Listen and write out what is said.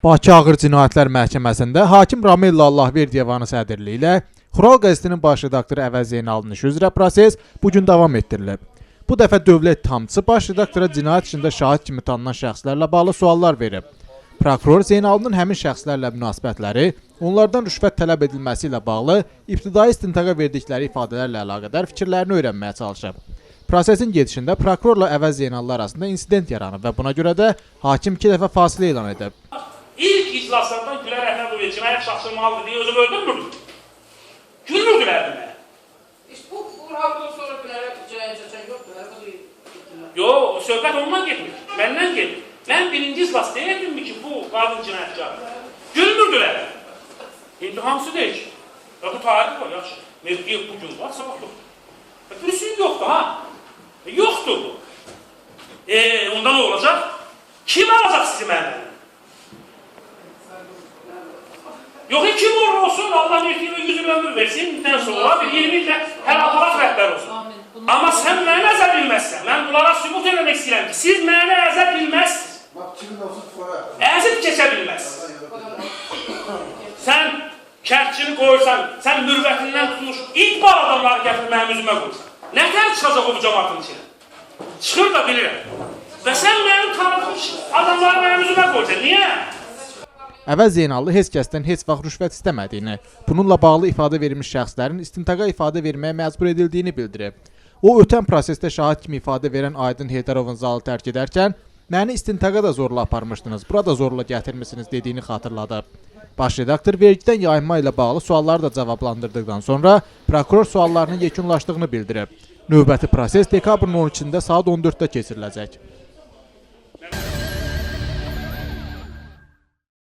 Bakı Ağır Cinayətlər Məhkəməsində hakim Ramillo Allahverdiyevanın sədrliyi ilə Xural qəzetinin baş redaktoru Əvəz Zeynalın işi üzrə proses bugün davam etdirilib. Bu dəfə dövlət ittihamçısı baş redaktora cinayət içində şahid kimi tanınan şəxslərlə bağlı suallar verib. Prokuror Zeynalının həmin şəxslərlə münasibətləri, onlardan rüşvət tələb edilməsi ilə bağlı ibtidai istintaqa verdikləri ifadələrlə əlaqədar fikirlərini öyrənməyə çalışıb. Prosesin gedişində prokurorla Əvəz Zeynallı arasında insident yaranıb və buna görə də hakim 2 dəfə fasilə elan edib. İlk iclaslardan Gülər Əhmədoğlu cinayət çaşdırmalıdır deyə özü öldürmürdü. Gülmürdülər mənə. Bu haftadan sonra Gülərə cinayət çəkən yoxdur. Yox, söhbət ondan getmir. Məndən gedir. Mən birinci iclas deyirdim ki, bu qadın cinayətkardır. Gülmürdülər. İndi hamısı deyir ki, bu tarih var, yaxşı. Mevqiyyə bugün var, sabah yoxdur. Birisi yoxdur, ha? Yoxdur bu. Onda nə olacaq? Kim alacaq sizi məndən? Yox, kim olur olsun, Allah mevqiyyə 100 il ömür versin, bundan sonra bir 20 ildə hələ aparat rəhbər olsun. Amma sən məni əzə bilməzsən. Mən bunlara sübut eləmək istəyirəm ki, siz məni əzə bilməzsiniz. Əzib keçə bilməzsiniz. Sən kərtçini qoyursan, sən mürvətindən tutmuş ilk bar adamları gətirib mənim üzümə qoyursan. Nətər çıxacaq o bu cəmatın içinə? Çıxır da bilirəm. Və sən mənim tanıdığım adamları mənim üzümə qoyursan. Niyə? Əvəz Zeynallı heç kəsdən heç vaxt rüşvət istəmədiyini, bununla bağlı ifadə verilmiş şəxslərin istintaqa ifadə verməyə məcbur edildiyini bildirib. O, ötən prosesdə şahid kimi ifadə verən Aydın Heydarovun zalı tərk edərkən, məni istintaqa da zorla aparmışdınız, burada zorla gətirmişsiniz dediyini xatırladı. Baş redaktor vergidən yayınma ilə bağlı sualları da cavablandırdıqdan sonra prokuror suallarının yekunlaşdığını bildirib. Növbəti proses dekabrın 12-də saat 14-də keçiriləcək.